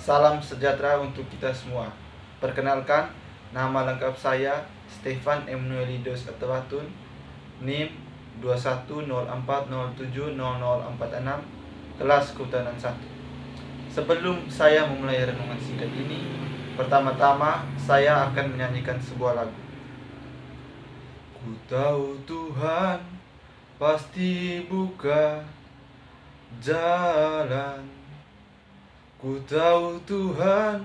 Salam sejahtera untuk kita semua. Perkenalkan, nama lengkap saya Stefan Emmanuelidos Atabatun, NIM 2104070046, kelas Kehutanan 1. Sebelum saya memulai renungan singkat ini, pertama-tama saya akan menyanyikan sebuah lagu. Ku tahu Tuhan pasti buka jalan. Ku tahu Tuhan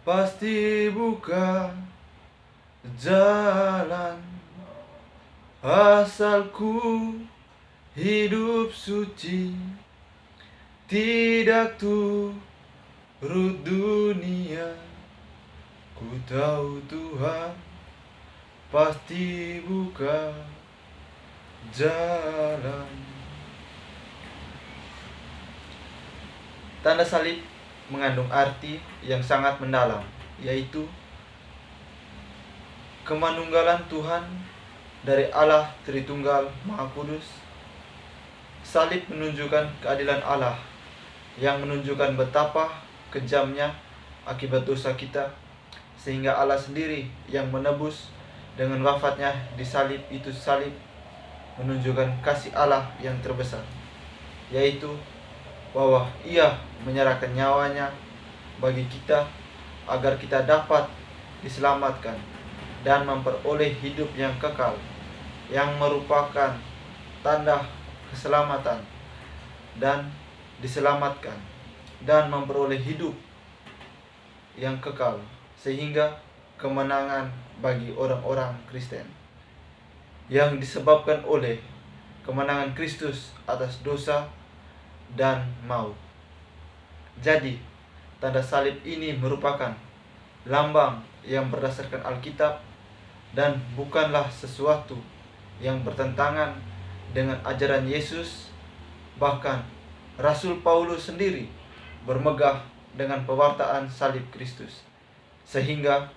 pasti buka jalan, asal ku hidup suci, tidak turut dunia. Ku tahu Tuhan pasti buka jalan. Tanda salib mengandung arti yang sangat mendalam, yaitu kemanunggalan Tuhan dari Allah Tritunggal Maha Kudus. Salib menunjukkan keadilan Allah yang menunjukkan betapa kejamnya akibat dosa kita, sehingga Allah sendiri yang menebus dengan wafatnya di salib. Itu salib menunjukkan kasih Allah yang terbesar, yaitu bahwa Ia menyerahkan nyawanya bagi kita agar kita dapat diselamatkan dan memperoleh hidup yang kekal, yang merupakan tanda keselamatan dan diselamatkan dan memperoleh hidup yang kekal, sehingga kemenangan bagi orang-orang Kristen yang disebabkan oleh kemenangan Kristus atas dosa dan maut. Jadi, tanda salib ini merupakan lambang yang berdasarkan Alkitab dan bukanlah sesuatu yang bertentangan dengan ajaran Yesus. Bahkan Rasul Paulus sendiri bermegah dengan pewartaan salib Kristus. Sehingga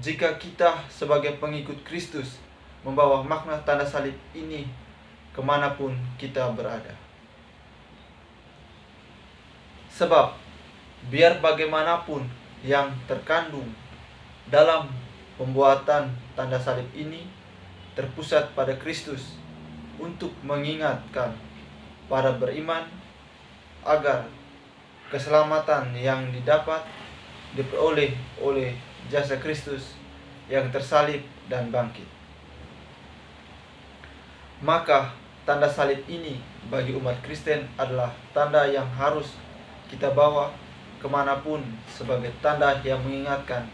jika kita sebagai pengikut Kristus membawa makna tanda salib ini kemanapun kita berada. Sebab biar bagaimanapun yang terkandung dalam pembuatan tanda salib ini terpusat pada Kristus untuk mengingatkan para beriman agar keselamatan yang didapat diperoleh oleh jasa Kristus yang tersalib dan bangkit. Maka tanda salib ini bagi umat Kristen adalah tanda yang harus kita bawa kemanapun sebagai tanda yang mengingatkan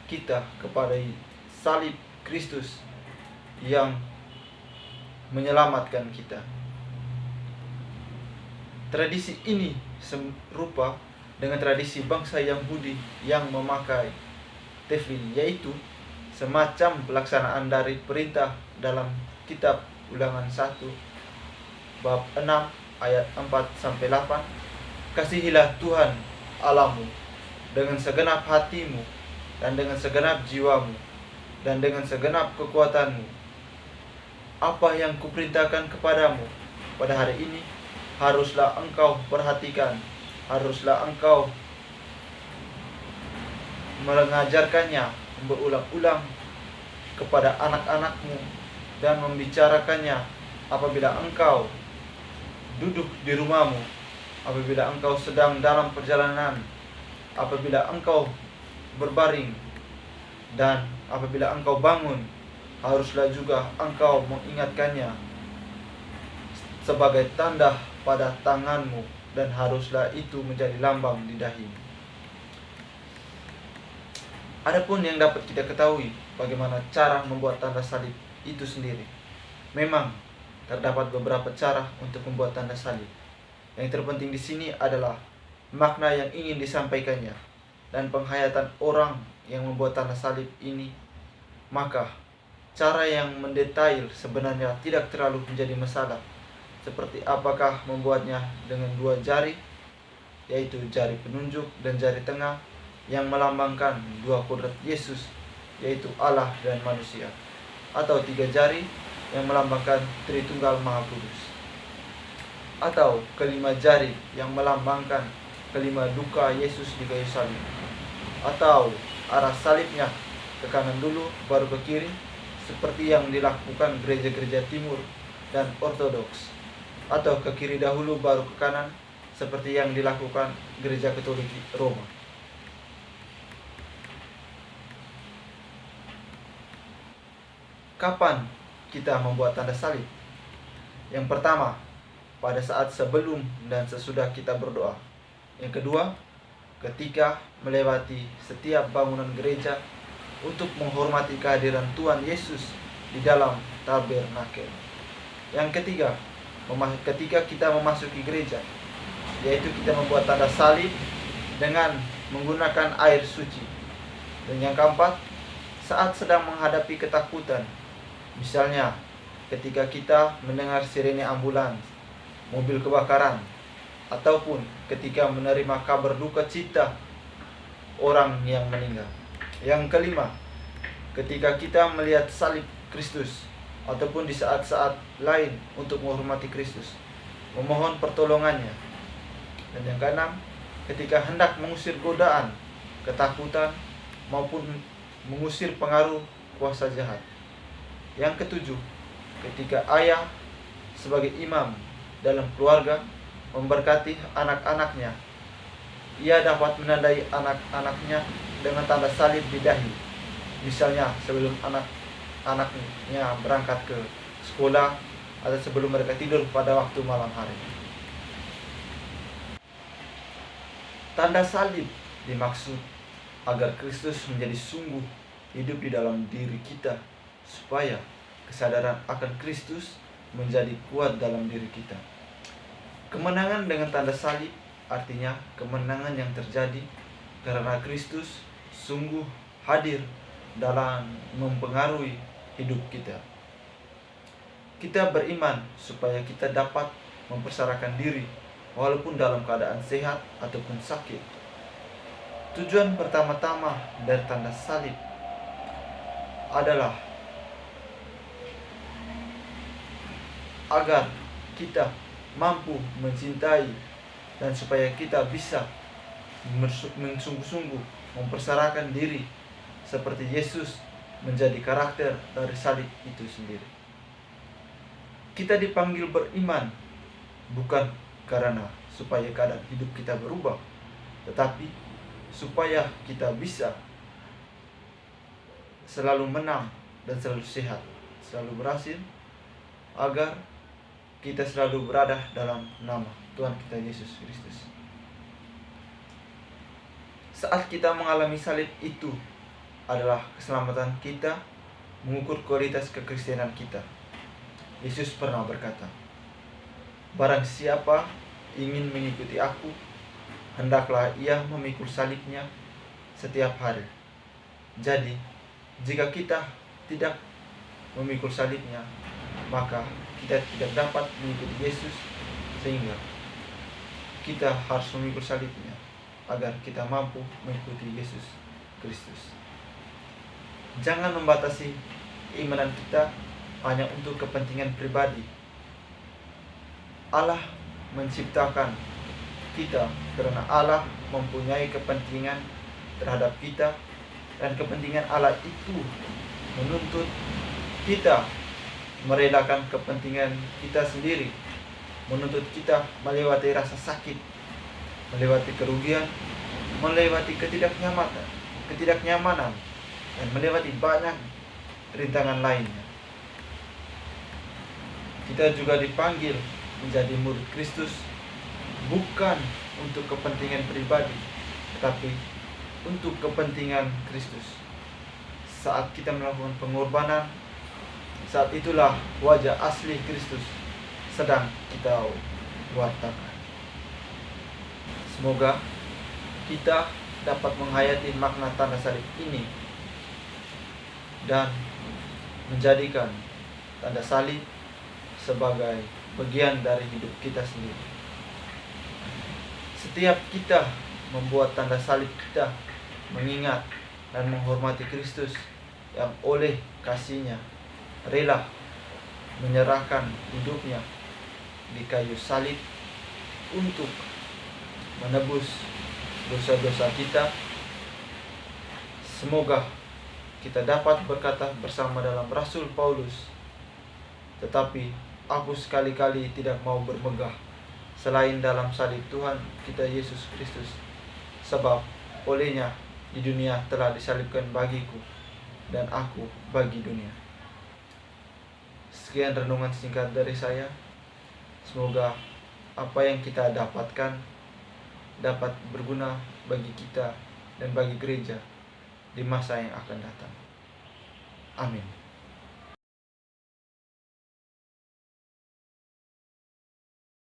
kita kepada salib Kristus yang menyelamatkan kita. Tradisi ini serupa dengan tradisi bangsa Yahudi yang memakai teflin, yaitu semacam pelaksanaan dari perintah dalam kitab Ulangan 1 bab 6 ayat 4-8. Kasihilah Tuhan Allahmu dengan segenap hatimu dan dengan segenap jiwamu dan dengan segenap kekuatanmu. Apa yang kuperintahkan kepadamu pada hari ini haruslah engkau perhatikan, haruslah engkau mengajarkannya berulang-ulang kepada anak-anakmu dan membicarakannya apabila engkau duduk di rumahmu, apabila engkau sedang dalam perjalanan, apabila engkau berbaring, dan apabila engkau bangun, haruslah juga engkau mengingatkannya sebagai tanda pada tanganmu, dan haruslah itu menjadi lambang di dahimu. Adapun yang dapat kita ketahui bagaimana cara membuat tanda salib itu sendiri. Memang terdapat beberapa cara untuk membuat tanda salib. Yang terpenting di sini adalah makna yang ingin disampaikannya dan penghayatan orang yang membuat tanda salib ini. Maka cara yang mendetail sebenarnya tidak terlalu menjadi masalah, seperti apakah membuatnya dengan 2 jari, yaitu jari penunjuk dan jari tengah, yang melambangkan 2 kodrat Yesus, yaitu Allah dan manusia, atau 3 jari yang melambangkan Tritunggal Maha Kudus, atau kelima jari yang melambangkan kelima duka Yesus di kayu salib, atau arah salibnya ke kanan dulu baru ke kiri, seperti yang dilakukan gereja-gereja timur dan ortodoks, atau ke kiri dahulu baru ke kanan, seperti yang dilakukan gereja Katolik Roma. Kapan kita membuat tanda salib? Yang pertama, pada saat sebelum dan sesudah kita berdoa. Yang kedua, ketika melewati setiap bangunan gereja untuk menghormati kehadiran Tuhan Yesus di dalam tabernakel. Yang ketiga, ketika kita memasuki gereja, yaitu kita membuat tanda salib dengan menggunakan air suci. Dan yang keempat, saat sedang menghadapi ketakutan, misalnya ketika kita mendengar sirene ambulans, mobil kebakaran, ataupun ketika menerima kabar duka cita orang yang meninggal. Yang kelima, ketika kita melihat salib Kristus, ataupun di saat-saat lain untuk menghormati Kristus, memohon pertolongannya. Dan yang keenam, ketika hendak mengusir godaan, ketakutan, maupun mengusir pengaruh kuasa jahat. Yang ketujuh, ketika ayah sebagai imam dalam keluarga memberkati anak-anaknya, ia dapat menandai anak-anaknya dengan tanda salib di dahi. Misalnya sebelum anak-anaknya berangkat ke sekolah atau sebelum mereka tidur pada waktu malam hari. Tanda salib dimaksud agar Kristus menjadi sungguh hidup di dalam diri kita, supaya kesadaran akan Kristus menjadi kuat dalam diri kita. Kemenangan dengan tanda salib artinya kemenangan yang terjadi karena Kristus sungguh hadir dalam mempengaruhi hidup kita. Kita beriman supaya kita dapat mempersarakan diri walaupun dalam keadaan sehat ataupun sakit. Tujuan pertama-tama dari tanda salib adalah agar kita mampu mencintai dan supaya kita bisa sungguh-sungguh mempersarakan diri seperti Yesus menjadi karakter dari salib itu sendiri. Kita dipanggil beriman bukan karena supaya keadaan hidup kita berubah, tetapi supaya kita bisa selalu menang dan selalu sehat, selalu berhasil, agar kita selalu berada dalam nama Tuhan kita Yesus Kristus. Saat kita mengalami salib itu adalah keselamatan kita, mengukur kualitas kekristenan kita. Yesus pernah berkata, "Barang siapa ingin mengikuti aku, hendaklah ia memikul salibnya setiap hari." Jadi, jika kita tidak memikul salibnya, maka kita tidak dapat mengikuti Yesus, sehingga kita harus memikul salibnya agar kita mampu mengikuti Yesus Kristus. Jangan membatasi keimanan kita hanya untuk kepentingan pribadi. Allah menciptakan kita karena Allah mempunyai kepentingan terhadap kita, dan kepentingan Allah itu menuntut kita merelakan kepentingan kita sendiri, menuntut kita melewati rasa sakit, melewati kerugian, melewati ketidaknyamanan, dan melewati banyak rintangan lainnya. Kita juga dipanggil menjadi murid Kristus bukan untuk kepentingan pribadi, tetapi untuk kepentingan Kristus. Saat kita melakukan pengorbanan, saat itulah wajah asli Kristus sedang kita wartakan. Semoga kita dapat menghayati makna tanda salib ini dan menjadikan tanda salib sebagai bagian dari hidup kita sendiri. Setiap kita membuat tanda salib, kita mengingat dan menghormati Kristus yang oleh kasih-Nya rela menyerahkan hidupnya di kayu salib untuk menebus dosa-dosa kita. Semoga kita dapat berkata bersama dalam Rasul Paulus, tetapi aku sekali-kali tidak mau bermegah selain dalam salib Tuhan kita Yesus Kristus, sebab olehnya di dunia telah disalibkan bagiku dan aku bagi dunia. Sekian renungan singkat dari saya. Semoga apa yang kita dapatkan dapat berguna bagi kita dan bagi gereja di masa yang akan datang. Amin.